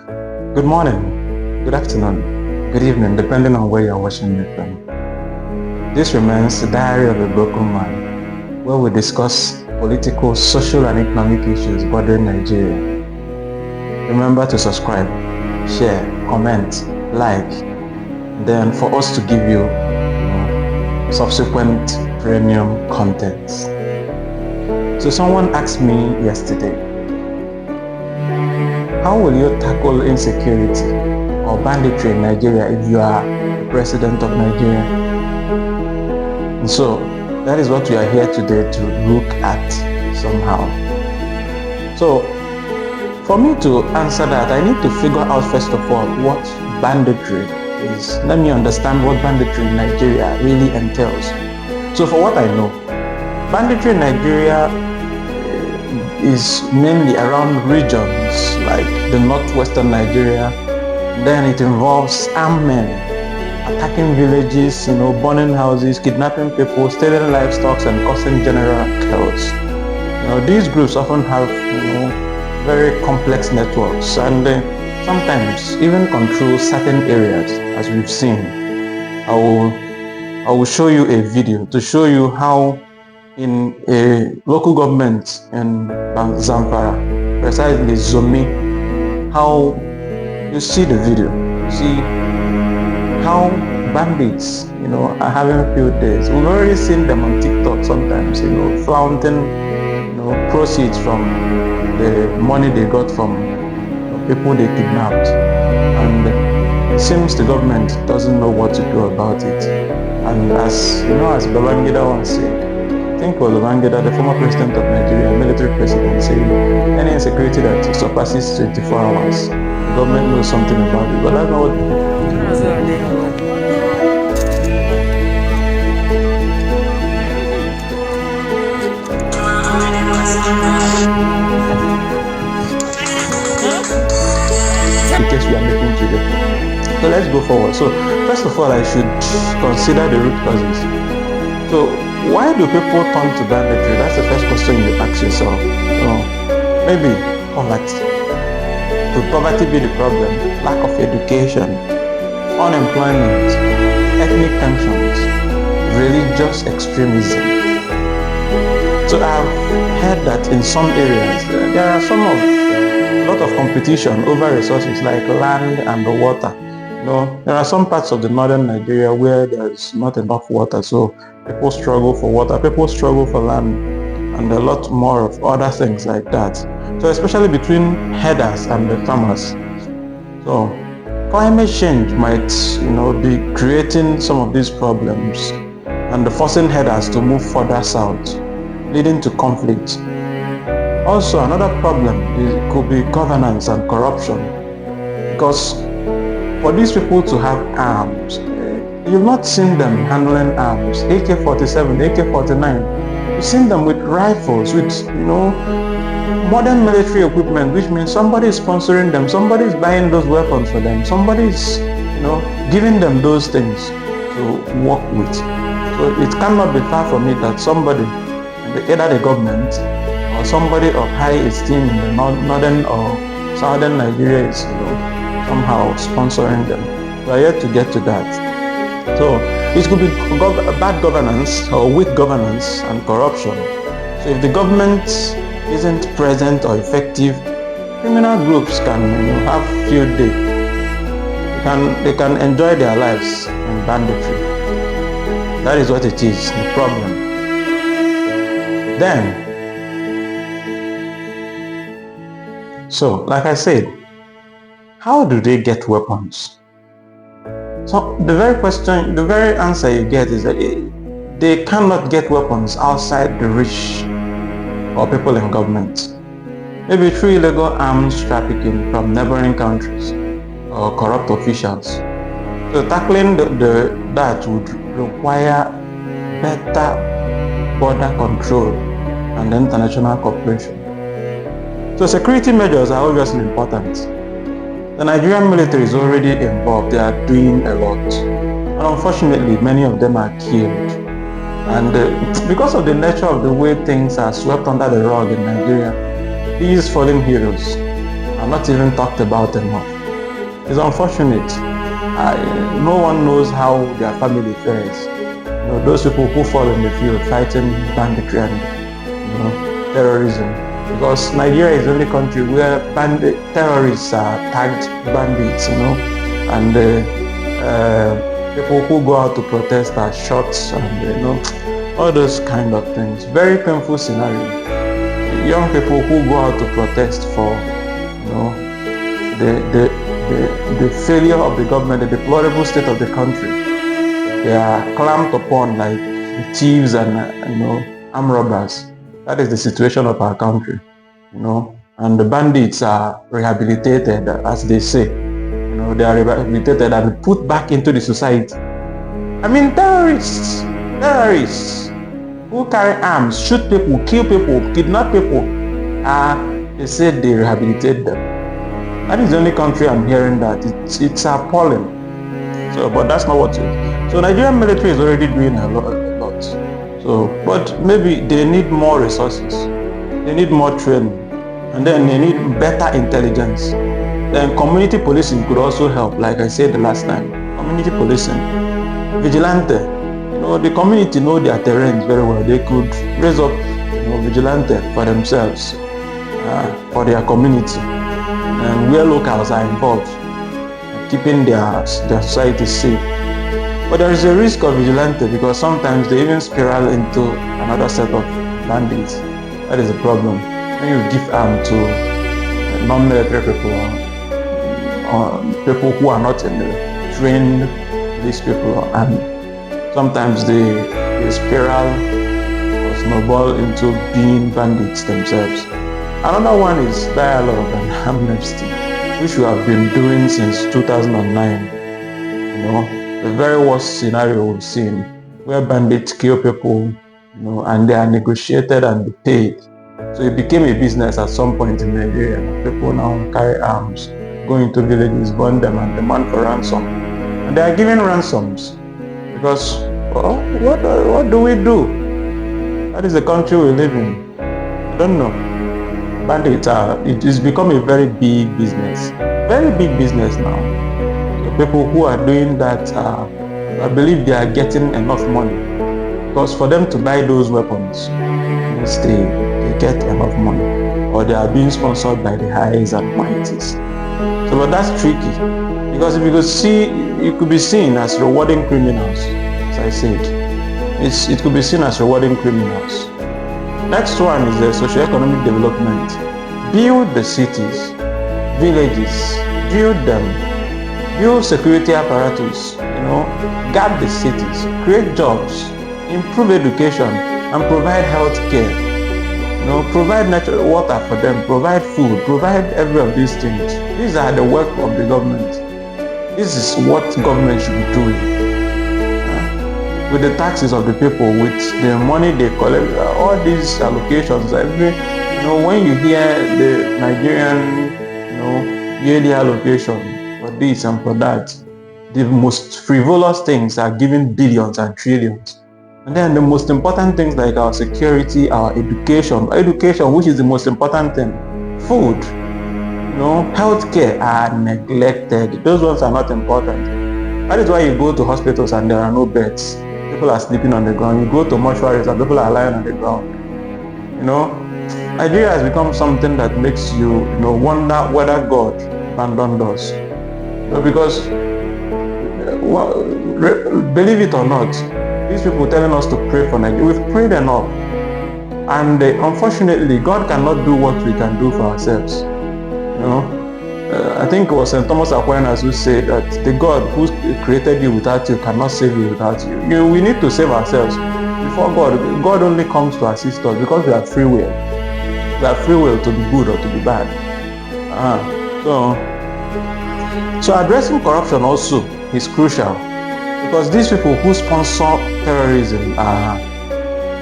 Good morning, good afternoon, good evening, depending on where you're watching me from. This remains the Diary of a Broken Man, where we discuss political, social, and economic issues bothering Nigeria. Remember to subscribe, share, comment, like, then for us to give you, subsequent premium content. So someone asked me yesterday, how will you tackle insecurity or banditry in Nigeria if you are the president of Nigeria? And so that is what we are here today to look at somehow. So for me to answer that, I need to figure out first of all what banditry is. Let me understand what banditry in Nigeria really entails. So for what I know, banditry in Nigeria is mainly around regions like the northwestern Nigeria. Then it involves armed men attacking villages, burning houses, kidnapping people, stealing livestock, and causing general chaos. These groups often have, very complex networks and sometimes even control certain areas, as we've seen. I will show you a video to show you how in a local government in Zamfara, precisely Zomi, how you see the video, see how bandits, are having field days. We've already seen them on TikTok sometimes, flaunting, proceeds from the money they got from people they kidnapped. And it seems the government doesn't know what to do about it. And as Babangida once said, I think was Babangida, the former president of Nigeria, military president, saying any insecurity that surpasses 24 hours, the government knows something about it. But that's not what. In case we are making today. So let's go forward. So first of all, I should consider the root causes. So why do people turn to banditry? That's the first question you ask yourself. Maybe poverty. Could poverty be the problem? Lack of education, unemployment, ethnic tensions, religious extremism. So I've heard that in some areas there are a lot of competition over resources like land and the water. There are some parts of the northern Nigeria where there's not enough water, so people struggle for water, people struggle for land, and a lot more of other things like that. So especially between herders and the farmers. So climate change might, be creating some of these problems and forcing herders to move further south, leading to conflict. Also, another problem could be governance and corruption, because for these people to have arms, you've not seen them handling arms, AK-47, AK-49. You've seen them with rifles, with, modern military equipment, which means somebody is sponsoring them, somebody is buying those weapons for them, somebody is, giving them those things to work with. So it cannot be far from it that somebody, either the government or somebody of high esteem in the northern or southern Nigeria is, somehow sponsoring them. We are yet to get to that. So it could be bad governance or weak governance and corruption. So if the government isn't present or effective, criminal groups can have field day. They can enjoy their lives in banditry. That is what it is, the problem. Then, so like I said, how do they get weapons? So the very answer you get is that they cannot get weapons outside the reach of people in government. Maybe through illegal arms trafficking from neighboring countries or corrupt officials. So tackling that would require better border control and international cooperation. So security measures are obviously important. The Nigerian military is already involved. They are doing a lot. And unfortunately, many of them are killed. And because of the nature of the way things are swept under the rug in Nigeria, these fallen heroes are not even talked about enough. It's unfortunate. No one knows how their family fares. Those people who fall in the field fighting banditry and terrorism. Because Nigeria is the only country where terrorists are tagged bandits, and people who go out to protest are shot, and all those kind of things. Very painful scenario. Young people who go out to protest for the failure of the government, the deplorable state of the country. They are clamped upon like thieves and armed robbers. That is the situation of our country, and the bandits are rehabilitated, as they say. They are rehabilitated and put back into the society. I mean, terrorists who carry arms, shoot people, kill people, kidnap people, they said they rehabilitate them. That is the only country I'm hearing that. It's appalling. So, but that's not what it is. So Nigerian military is already doing a lot. So, but maybe they need more resources. They need more training, and then they need better intelligence. Then community policing could also help. Like I said the last time, community policing, vigilante. The community know their terrains very well. They could raise up, vigilante for themselves, for their community, and where locals are involved, keeping their society safe. But there is a risk of vigilante because sometimes they even spiral into another set of bandits. That is the problem. When you give arm to non-military people or people who are not trained, these people, and sometimes they spiral or snowball into being bandits themselves. Another one is dialogue and amnesty, which we have been doing since 2009. The very worst scenario we've seen, where bandits kill people, and they are negotiated and paid. So it became a business at some point in Nigeria. People now carry arms, go into villages, burn them, and demand for ransom. And they are giving ransoms because, what do we do? That is the country we live in. I don't know. Bandits it has become a very big business now. People who are doing that, I believe they are getting enough money, because for them to buy those weapons, they get enough money, or they are being sponsored by the highs and mighties. So, but that's tricky, because if you could see, it could be seen as rewarding criminals. As I said, it could be seen as rewarding criminals. Next one is the socio-economic development. Build the cities, villages, build them. Build security apparatus, guard the cities, create jobs, improve education, and provide health care. Provide natural water for them, provide food, provide every of these things. These are the work of the government. This is what government should be doing. With the taxes of the people, with the money they collect, all these allocations, when you hear the Nigerian, yearly allocation, for this and for that, the most frivolous things are given billions and trillions. And then the most important things like our security, our education, which is the most important thing, food, healthcare, are neglected. Those ones are not important. That is why you go to hospitals and there are no beds. People are sleeping on the ground. You go to mortuaries and people are lying on the ground. Nigeria has become something that makes you, wonder whether God abandoned us. Because, believe it or not, these people telling us to pray for Nigeria, we've prayed enough. And unfortunately, God cannot do what we can do for ourselves. I think it was St. Thomas Aquinas who said that the God who created you without you cannot save you without you. We need to save ourselves before God. God only comes to assist us because we have free will. We have free will to be good or to be bad. So addressing corruption also is crucial, because these people who sponsor terrorism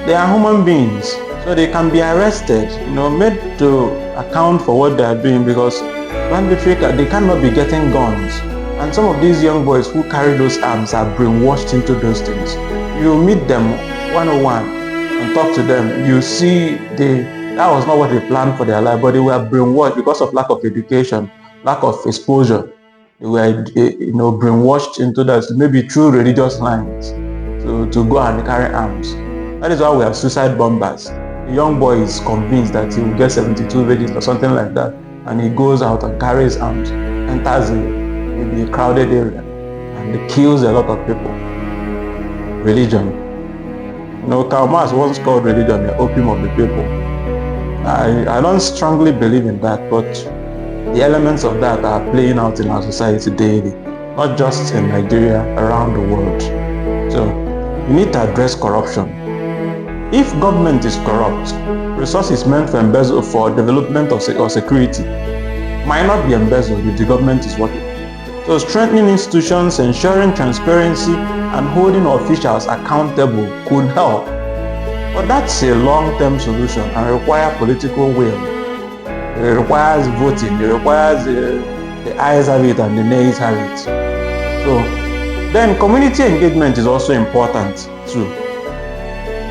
they are human beings, so they can be arrested, made to account for what they are doing, because banditry, they cannot be getting guns. And some of these young boys who carry those arms are brainwashed into those things. You meet them 101 and talk to them, you see that was not what they planned for their life, but they were brainwashed because of lack of education, lack of exposure. They were, brainwashed into that, maybe through religious lines, to go and carry arms. That is why we have suicide bombers. A young boy is convinced that he will get 72 virgins or something like that, and he goes out and carries arms, enters maybe a crowded area, and he kills a lot of people. Religion. Karl Marx once called religion the opium of the people. I don't strongly believe in that, but the elements of that are playing out in our society daily, not just in Nigeria, around the world. So you need to address corruption. If government is corrupt, resources meant for embezzle for development or security might not be embezzled if the government is working. So strengthening institutions, ensuring transparency, and holding officials accountable could help. But that's a long-term solution and requires political will. It requires voting. It requires the ayes have it and the nays have it. So then community engagement is also important too.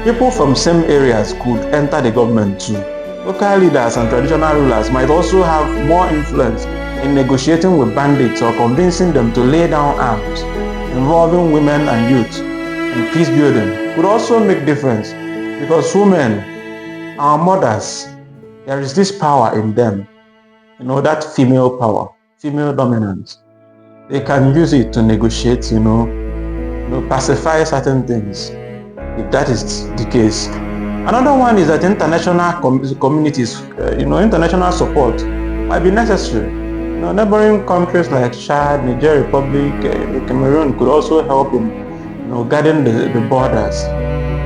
People from same areas could enter the government too. Local leaders and traditional rulers might also have more influence in negotiating with bandits or convincing them to lay down arms. Involving women and youth in peace building could also make difference, because women, our mothers, there is this power in them, that female power, female dominance. They can use it to negotiate, pacify certain things, if that is the case. Another one is that international communities, international support might be necessary. Neighboring countries like Chad, Niger Republic, Cameroon could also help in, guarding the borders,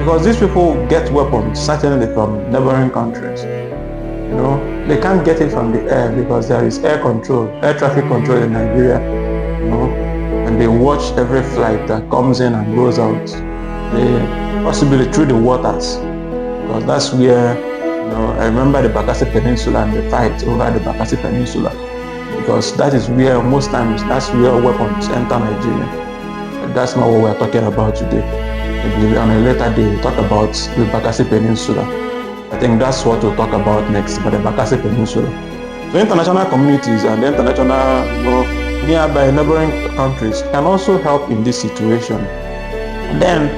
because these people get weapons certainly from neighboring countries. They can't get it from the air because there is air traffic control in Nigeria. And they watch every flight that comes in and goes out. They possibly through the waters, because that's where, I remember the Bakassi Peninsula and the fight over the Bakassi Peninsula. Because that is where most times that's where weapons enter Nigeria. But that's not what we're talking about today. Maybe on a later day we'll talk about the Bakassi Peninsula. I think that's what we'll talk about next, but the Bakassi Peninsula. So international communities and the international, nearby neighboring countries can also help in this situation. Then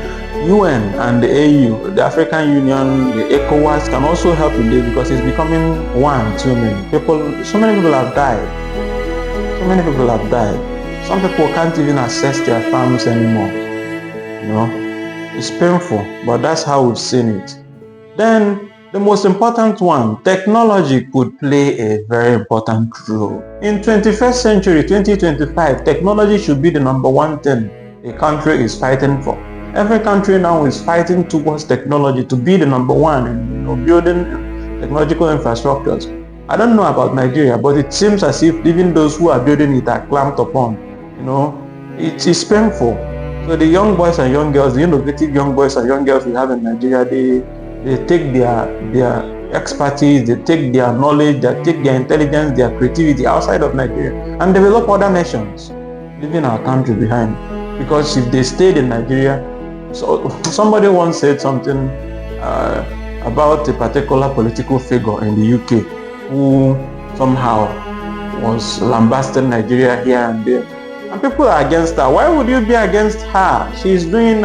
UN and the AU, the African Union, the ECOWAS can also help in this, because it's becoming one too many. So many people have died. Some people can't even access their farms anymore. It's painful, but that's how we've seen it. Then the most important one, technology could play a very important role. In 21st century, 2025, technology should be the number one thing a country is fighting for. Every country now is fighting towards technology to be the number one in building technological infrastructures. I don't know about Nigeria, but it seems as if even those who are building it are clamped upon. It is painful. So the young boys and young girls, the innovative young boys and young girls we have in Nigeria, they take their expertise, they take their knowledge, they take their intelligence, their creativity outside of Nigeria and develop other nations, leaving our country behind. Because if they stayed in Nigeria, so somebody once said something about a particular political figure in the UK who somehow was lambasting Nigeria here and there. And people are against her. Why would you be against her? She's doing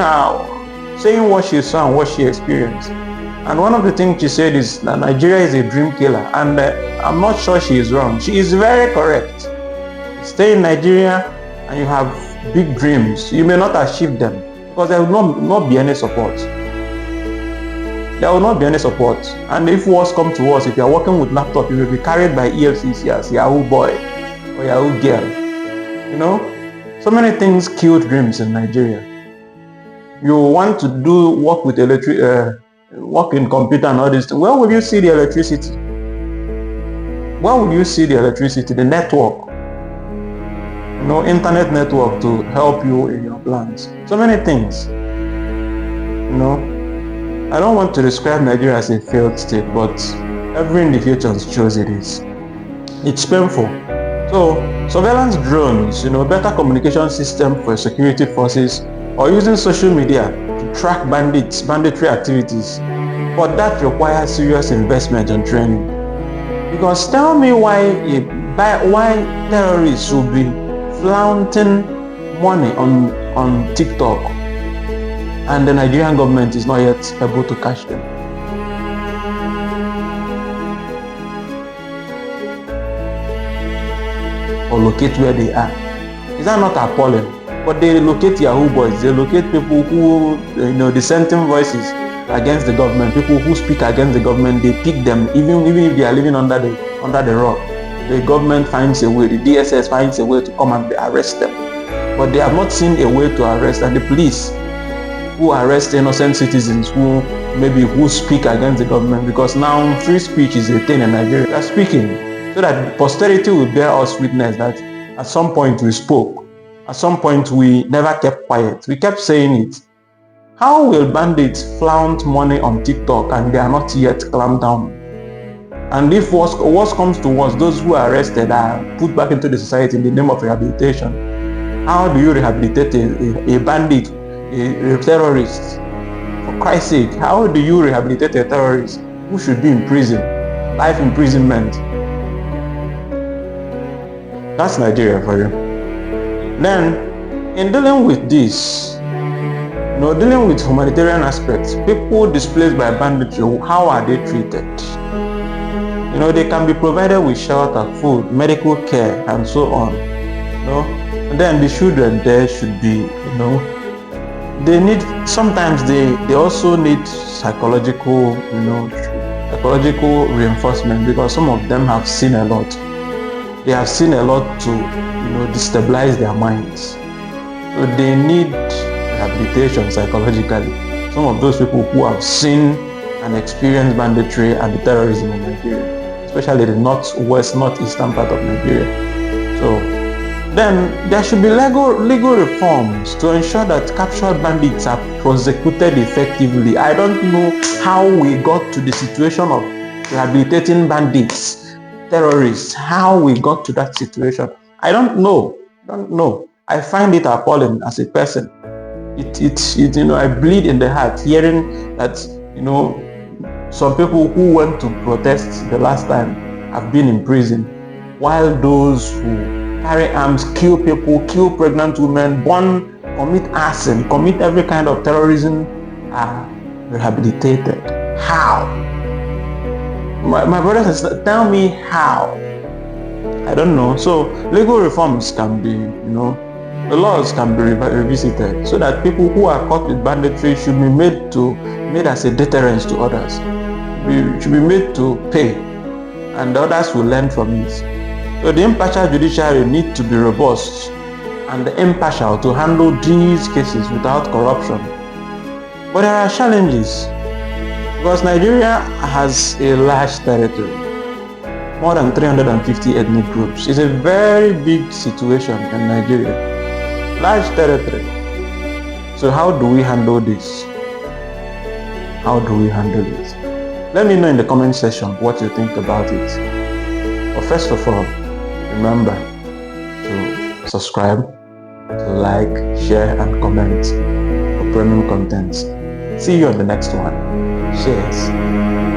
saying what she saw and what she experienced. And one of the things she said is that Nigeria is a dream killer. And I'm not sure she is wrong. She is very correct. Stay in Nigeria and you have big dreams. You may not achieve them because there will not be any support. There will not be any support. And if wars come to us, if you are working with laptop, you will be carried by EFCC as Yahoo boy or Yahoo girl. So many things killed dreams in Nigeria. You want to work with work in computer and all this. Where will you see the electricity? Where will you see the electricity? The network. Internet network to help you in your plans. So many things. I don't want to describe Nigeria as a failed state, but every indication shows it is. It's painful. So surveillance drones, better communication system for security forces, or using social media to track banditry activities. But that requires serious investment and training. Because tell me why terrorists will be flaunting money on TikTok, and the Nigerian government is not yet able to catch them. Or locate where they are. Is that not appalling? But they locate Yahoo boys, they locate people who, dissenting voices against the government, people who speak against the government, they pick them, even if they are living under the rock. The government finds a way, the DSS finds a way to come and arrest them. But they have not seen a way to arrest, and the police who arrest innocent citizens who speak against the government, because now free speech is a thing in Nigeria. They are speaking so that posterity will bear us witness that at some point we spoke. At some point we never kept quiet. We kept saying it. How will bandits flaunt money on TikTok and they are not yet clamped down? And if worse comes to worse, those who are arrested are put back into the society in the name of rehabilitation. How do you rehabilitate a bandit, a terrorist? For Christ's sake, how do you rehabilitate a terrorist who should be in prison? Life imprisonment. That's Nigeria for you. Then, in dealing with this, dealing with humanitarian aspects, people displaced by banditry, how are they treated? They can be provided with shelter, food, medical care, and so on. And then the children there should be, sometimes they also need psychological reinforcement, because some of them have seen a lot. They have seen a lot to, destabilize their minds. So they need rehabilitation psychologically. Some of those people who have seen and experienced banditry and the terrorism in Nigeria, especially the northeastern part of Nigeria. So then there should be legal reforms to ensure that captured bandits are prosecuted effectively. I don't know how we got to the situation of rehabilitating bandits, terrorists, how we got to that situation. I don't know. I find it appalling as a person. I bleed in the heart hearing that, some people who went to protest the last time have been in prison, while those who carry arms, kill people, kill pregnant women, commit arson, commit every kind of terrorism are rehabilitated. How? My brothers and sisters, tell me how. I don't know. So legal reforms can be, the laws can be revisited so that people who are caught with banditry should be made as a deterrence to others. Should be made to pay, and the others will learn from it. So the impartial judiciary need to be robust and impartial to handle these cases without corruption. But there are challenges, because Nigeria has a large territory, more than 350 ethnic groups. It's a very big situation in Nigeria, large territory. So how do we handle this? How do we handle it? Let me know in the comment section what you think about it. But first of all, remember to subscribe, to like, share, and comment for premium content. See you on the next one. Cheers.